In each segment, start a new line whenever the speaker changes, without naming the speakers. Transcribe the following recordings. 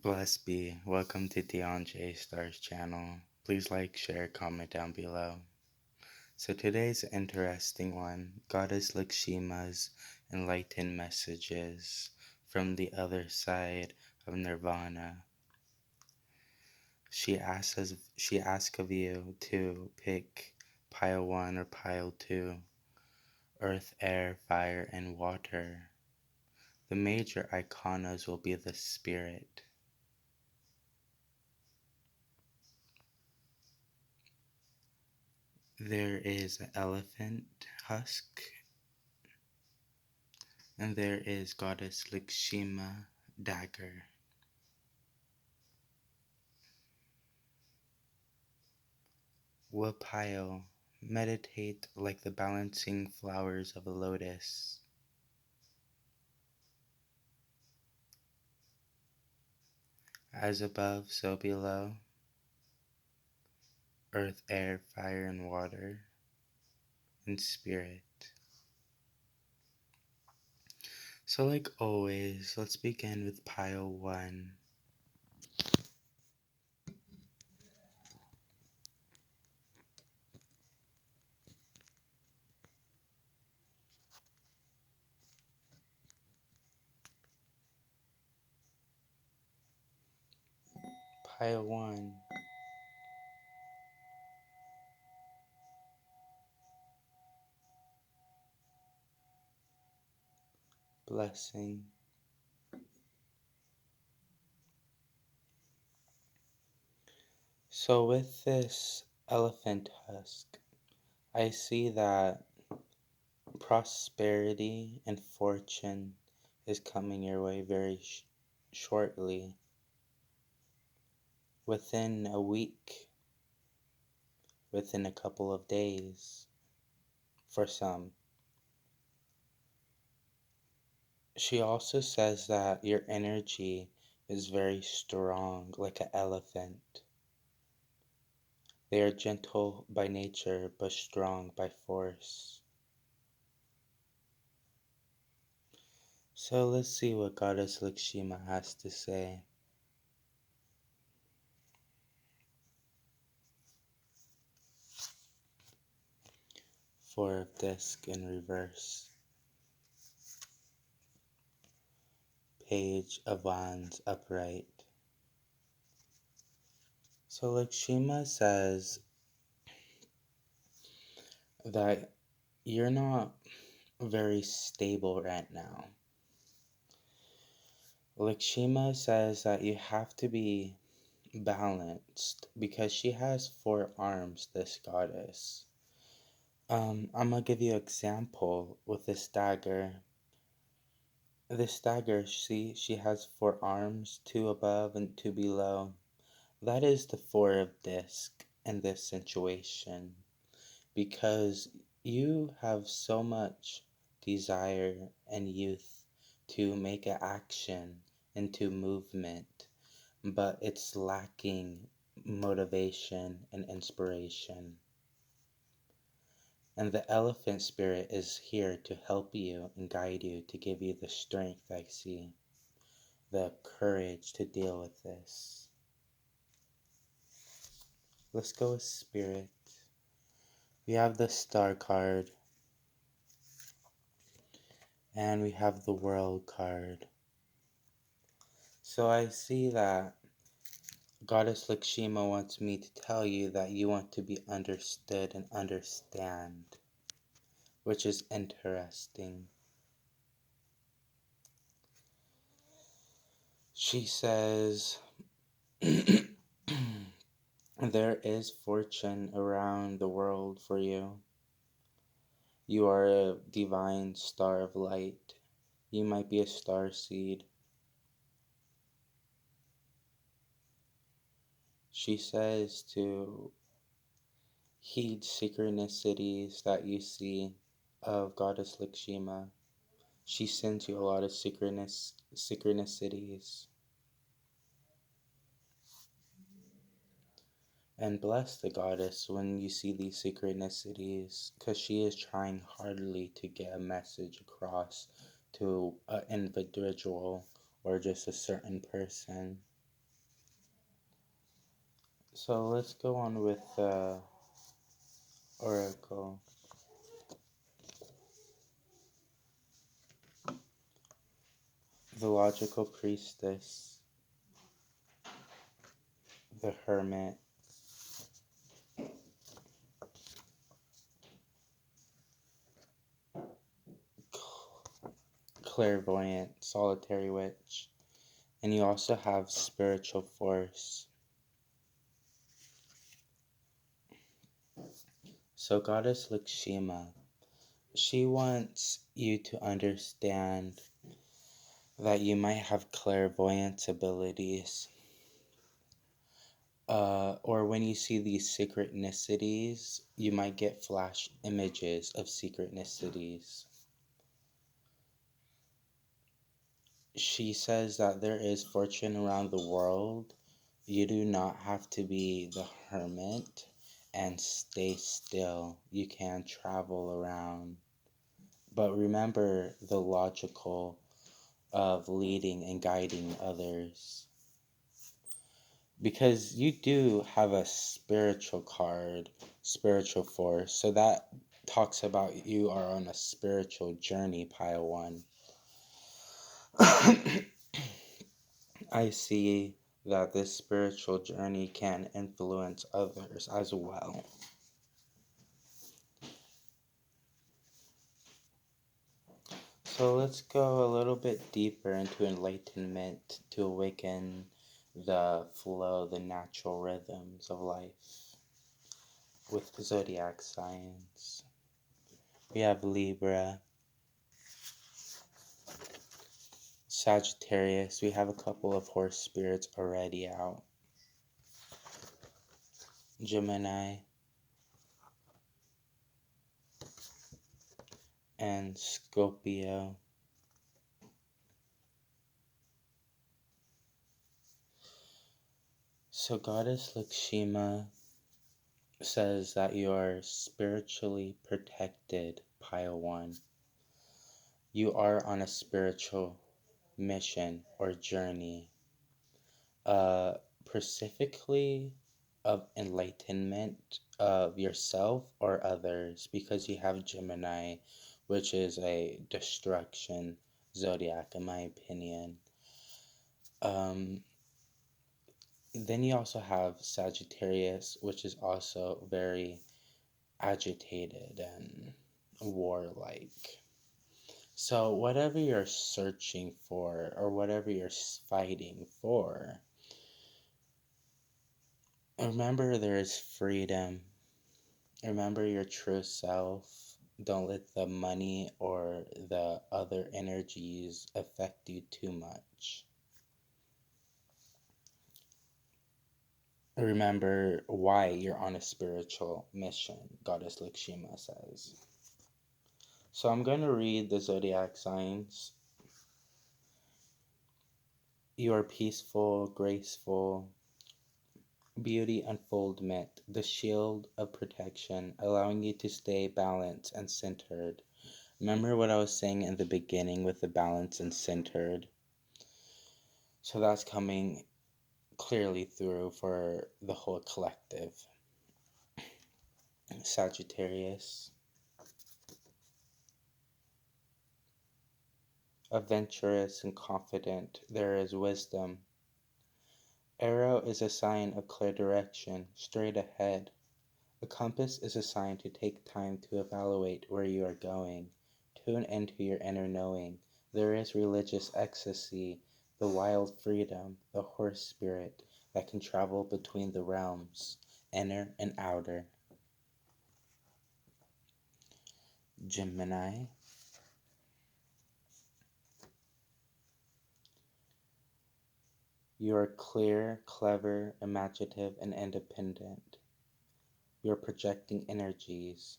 Blessed be. Welcome to J Star's channel. Please like, share, comment down below. So today's interesting one, Goddess Lakshima's enlightened messages from the other side of Nirvana. She asks of you to pick pile 1 or pile 2, earth, air, fire, and water. The major iconas will be the spirit. There is an elephant husk, and there is Goddess Lakshmi dagger. Wapile, meditate like the balancing flowers of a lotus. As above, so below. Earth, air, fire, and water, and spirit. So like always, let's begin with pile 1. Pile 1. Blessing. So with this elephant husk, I see that prosperity and fortune is coming your way very shortly. Within a week, within a couple of days, for some. She also says that your energy is very strong, like an elephant. They are gentle by nature, but strong by force. So let's see what Goddess Lakshmi has to say. 4 of disc in reverse. Page of Wands upright. So Lakshmi says that you're not very stable right now. Lakshmi says that you have to be balanced because she has 4 arms, this goddess. I'm gonna give you an example with this dagger. This dagger, see, she has 4 arms, 2 above and 2 below. That is the 4 of disc in this situation because you have so much desire and youth to make an action into movement, but it's lacking motivation and inspiration. And the elephant spirit is here to help you and guide you, to give you the strength, I see, the courage to deal with this. Let's go with spirit. We have the star card, and we have the world card. So I see that Goddess Lakshmi wants me to tell you that you want to be understood and understand, which is interesting. She says, there is fortune around the world for you. You are a divine star of light. You might be a star seed. She says to heed synchronicities that you see of Goddess Lakshmi. She sends you a lot of synchronicities. And bless the goddess when you see these synchronicities, because she is trying hardly to get a message across to an individual or just a certain person. So let's go on with the oracle. The logical priestess, the hermit, clairvoyant, solitary witch, and you also have spiritual force. So Goddess Lakshmi, she wants you to understand that you might have clairvoyance abilities. Or when you see these synchronicities, you might get flash images of synchronicities. She says that there is fortune around the world. You do not have to be the hermit and stay still. You can travel around. But remember the logical of leading and guiding others. Because you do have a spiritual card, spiritual force. So that talks about you are on a spiritual journey, pile one. I see that this spiritual journey can influence others as well. So let's go a little bit deeper into enlightenment to awaken the flow, the natural rhythms of life with the zodiac signs. We have Libra, Sagittarius. We have a couple of horse spirits already out. Gemini and Scorpio. So Goddess Lakshmi says that you are spiritually protected, pile one. You are on a spiritual mission or journey, specifically of enlightenment of yourself or others, because you have Gemini, which is a destruction zodiac, in my opinion. Then you also have Sagittarius, which is also very agitated and warlike. So, whatever you're searching for or whatever you're fighting for, remember there is freedom. Remember your true self. Don't let the money or the other energies affect you too much. Remember why you're on a spiritual mission, Goddess Lakshmi says. So I'm going to read the zodiac signs. You are peaceful, graceful, beauty unfoldment, the shield of protection, allowing you to stay balanced and centered. Remember what I was saying in the beginning with the balance and centered? So that's coming clearly through for the whole collective. Sagittarius. Adventurous and confident, there is wisdom. Arrow is a sign of clear direction, straight ahead. A compass is a sign to take time to evaluate where you are going. Tune into your inner knowing. There is religious ecstasy, the wild freedom, the horse spirit that can travel between the realms, inner and outer. Gemini. You are clear, clever, imaginative, and independent. You're projecting energies.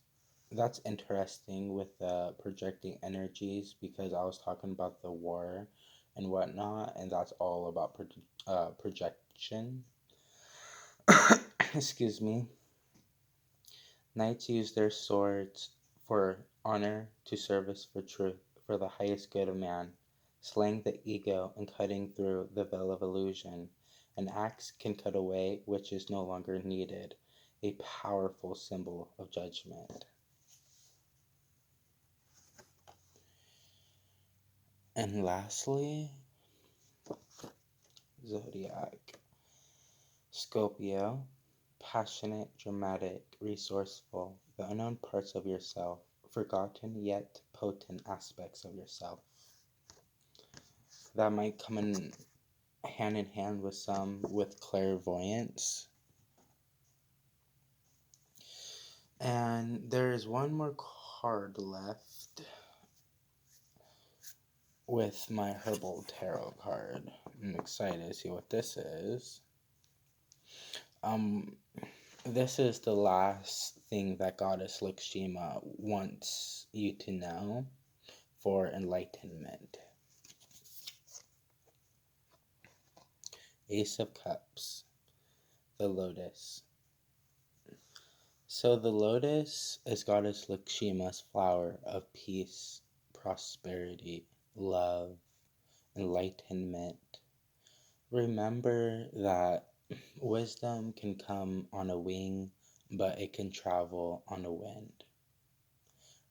That's interesting with the projecting energies because I was talking about the war and whatnot, and that's all about projection. Excuse me. Knights use their swords for honor, to service for truth, for the highest good of man, slaying the ego and cutting through the veil of illusion. An axe can cut away which is no longer needed, a powerful symbol of judgment. And lastly, Zodiac. Scorpio, passionate, dramatic, resourceful, the unknown parts of yourself, forgotten yet potent aspects of yourself. That might come in hand with some with clairvoyance. And there is one more card left with my herbal tarot card. I'm excited to see what this is. This is the last thing that Goddess Lakshmi wants you to know for enlightenment. Ace of Cups, the Lotus. So the lotus is Goddess Lakshmi's flower of peace, prosperity, love, enlightenment. Remember that wisdom can come on a wing, but it can travel on a wind.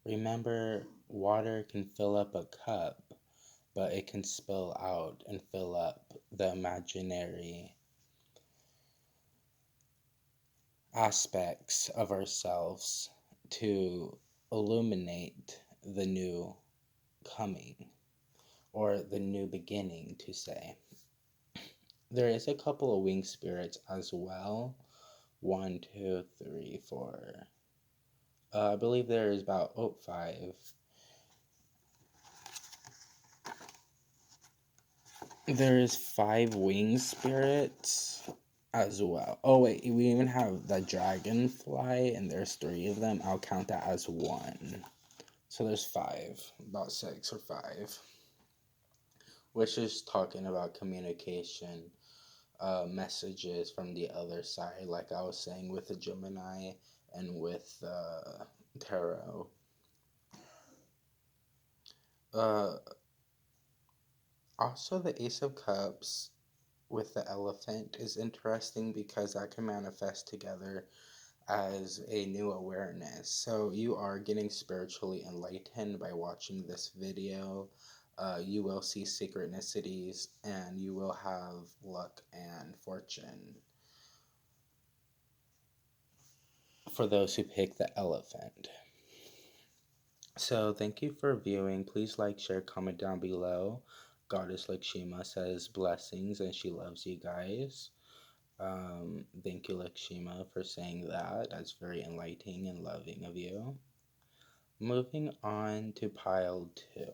Remember, water can fill up a cup, but it can spill out and fill up the imaginary aspects of ourselves to illuminate the new coming or the new beginning, to say. There is a couple of winged spirits as well. 1, 2, 3, 4. I believe there is about 5. There is 5 winged spirits as well. Oh wait, we even have the dragonfly, and there's 3 of them. I'll count that as 1. So there's 5, about 6 or 5, which is talking about communication, messages from the other side, like I was saying with the Gemini and with tarot. Also, the Ace of Cups with the elephant is interesting because that can manifest together as a new awareness. So you are getting spiritually enlightened by watching this video. You will see synchronicities and you will have luck and fortune for those who pick the elephant. So thank you for viewing. Please like, share, comment down below. Goddess Lakshmi says blessings and she loves you guys. Thank you, Lakshmi, for saying that. That's very enlightening and loving of you. Moving on to pile 2.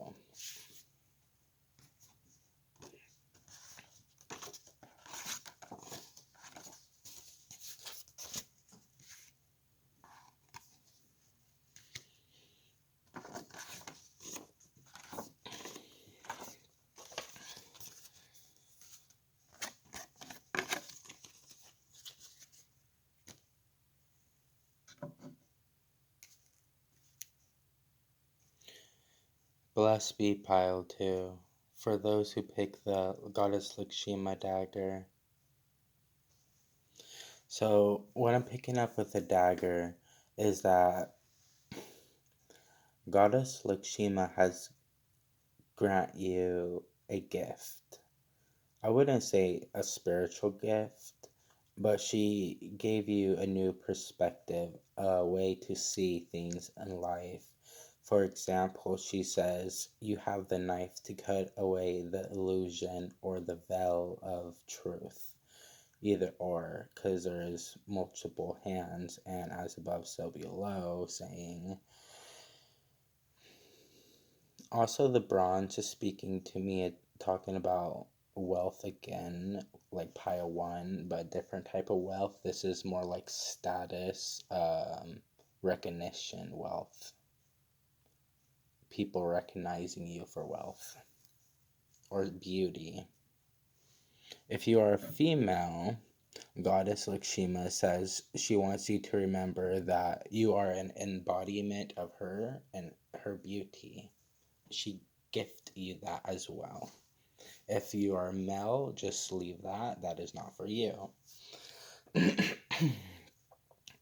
Blessed be pile 2 for those who pick the Goddess Lakshmi dagger. So what I'm picking up with the dagger is that Goddess Lakshmi has grant you a gift. I wouldn't say a spiritual gift, but she gave you a new perspective, a way to see things in life. For example, she says you have the knife to cut away the illusion or the veil of truth. Either or, because there is multiple hands, and as above, so below, saying. Also, the bronze is speaking to me, talking about wealth again, like pile 1, but different type of wealth. This is more like status, recognition wealth. People recognizing you for wealth or beauty. If you are a female, Goddess Lakshmi says she wants you to remember that you are an embodiment of her and her beauty. She gifted you that as well. If you are male, just leave that. That is not for you.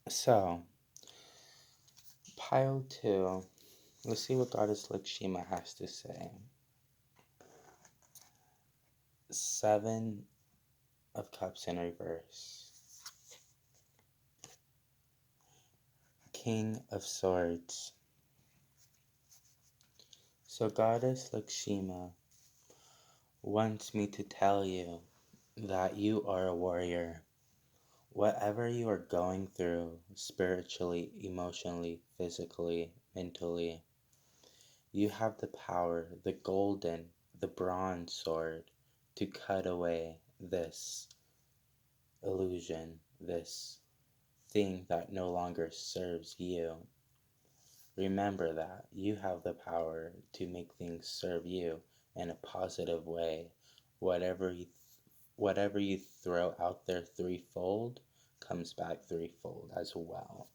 So, pile 2. Let's see what Goddess Lakshmi has to say. 7 of Cups in reverse. King of Swords. So Goddess Lakshmi wants me to tell you that you are a warrior. Whatever you are going through, spiritually, emotionally, physically, mentally, you have the power, the golden, the bronze sword, to cut away this illusion, this thing that no longer serves you. Remember that you have the power to make things serve you in a positive way. Whatever you, whatever you throw out there threefold comes back threefold as well.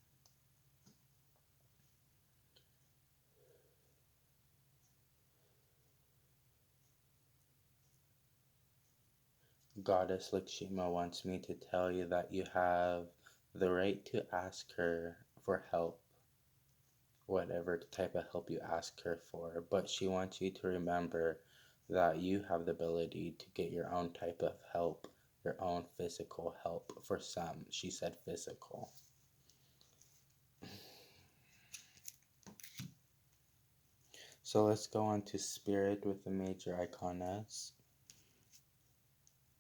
Goddess Lakshmi wants me to tell you that you have the right to ask her for help, whatever type of help you ask her for, but she wants you to remember that you have the ability to get your own type of help, your own physical help. For some, she said physical. So let's go on to Spirit with the major iconas.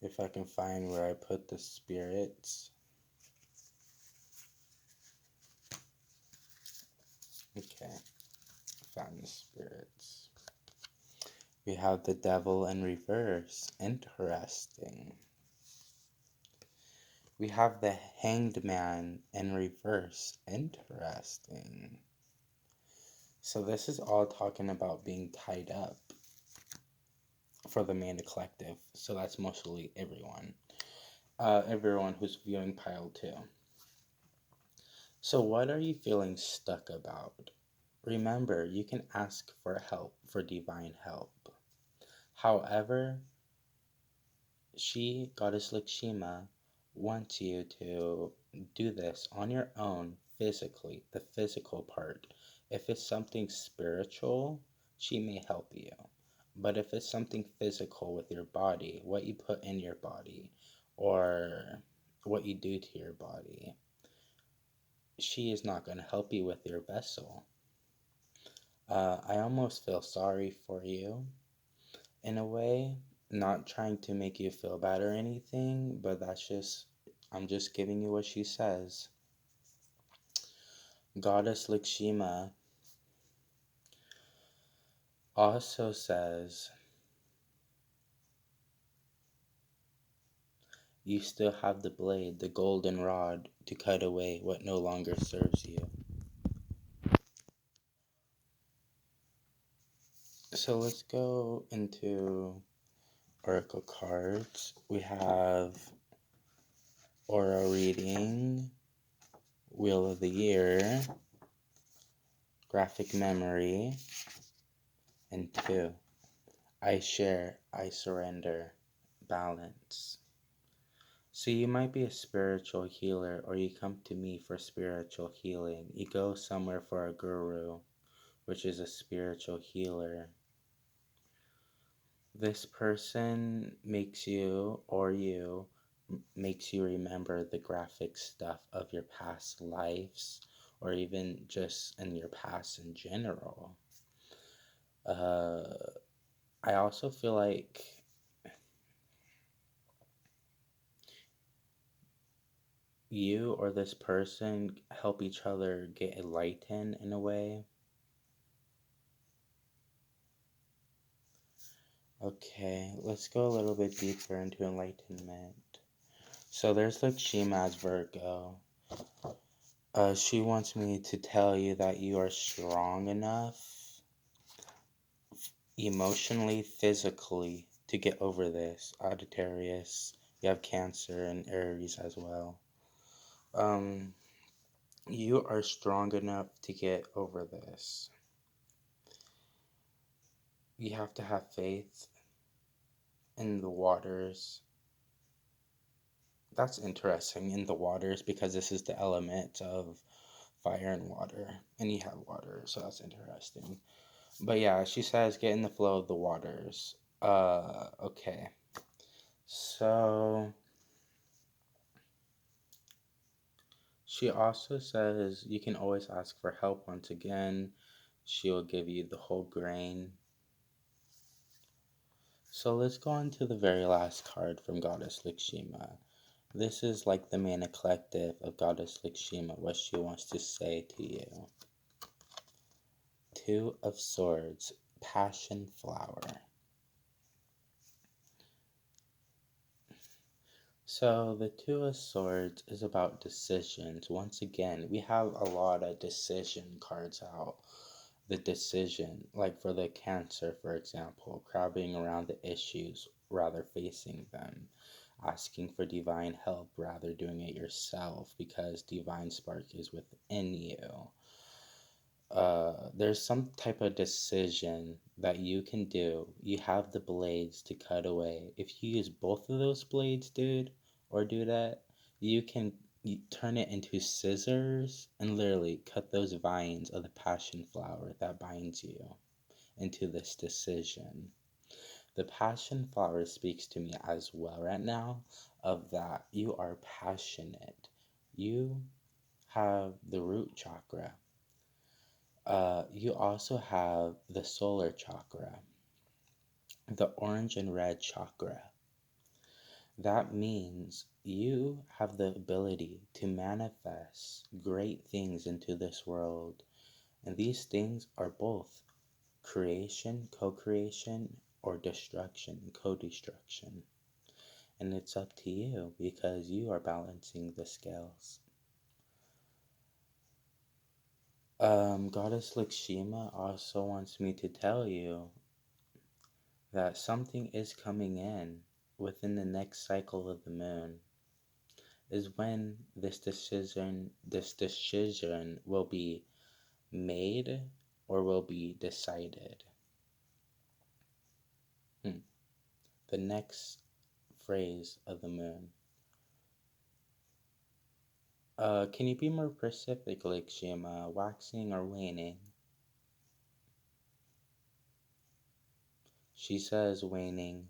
If I can find where I put the spirits. Okay, found the spirits. We have the Devil in reverse. Interesting. We have the Hanged Man in reverse. Interesting. So this is all talking about being tied up for the Manda Collective. So that's mostly everyone. Everyone who's viewing pile 2. So what are you feeling stuck about? Remember, you can ask for help, for divine help. However, Goddess Lakshmi, wants you to do this on your own physically, the physical part. If it's something spiritual, she may help you. But if it's something physical with your body, what you put in your body, or what you do to your body, she is not going to help you with your vessel. I almost feel sorry for you in a way, not trying to make you feel bad or anything, but I'm just giving you what she says. Goddess Lakshmi also says you still have the blade, the golden rod, to cut away what no longer serves you. So let's go into Oracle cards. We have Aura Reading, Wheel of the Year, Graphic Memory, and 2. I share, I surrender, balance. So you might be a spiritual healer, or you come to me for spiritual healing. You go somewhere for a guru, which is a spiritual healer. This person makes you remember the graphic stuff of your past lives, or even just in your past in general. I also feel like you or this person help each other get enlightened in a way. Okay, let's go a little bit deeper into enlightenment. So there's Lakshmi as Virgo. She wants me to tell you that you are strong enough, emotionally, physically, to get over this. Sagittarius, you have Cancer and Aries as well. You are strong enough to get over this. You have to have faith in the waters. That's interesting, in the waters, because this is the element of fire and water, and you have water, so that's interesting. But yeah, she says get in the flow of the waters. Okay. So she also says you can always ask for help once again. She'll give you the whole grain. So let's go on to the very last card from Goddess Lakshmi. This is like the main eclectic of Goddess Lakshmi, what she wants to say to you. Two of Swords, Passion Flower. So the Two of Swords is about decisions. Once again, we have a lot of decision cards out. The decision, like for the Cancer, for example, crabbing around the issues rather facing them, asking for divine help rather doing it yourself because divine spark is within you. There's some type of decision that you can do. You have the blades to cut away. If you use both of those blades, dude, or do that, you can turn it into scissors and literally cut those vines of the passion flower that binds you into this decision. The passion flower speaks to me as well right now of that you are passionate. You have the root chakra. You also have the solar chakra, the orange and red chakra. That means you have the ability to manifest great things into this world. And these things are both creation, co-creation, or destruction, co-destruction. And it's up to you because you are balancing the scales. Goddess Lakshmi also wants me to tell you that something is coming in within the next cycle of the moon is when this decision will be made or will be decided. The next phrase of the moon. Can you be more specific, Lakshmi? Waxing or waning? She says waning.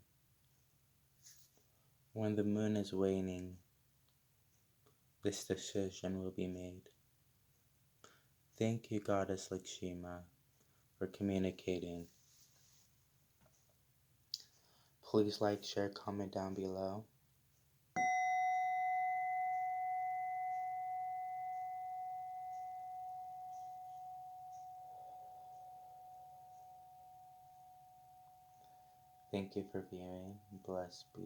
When the moon is waning, this decision will be made. Thank you, Goddess Lakshmi, for communicating. Please like, share, comment down below. Thank you for viewing. Blessed be.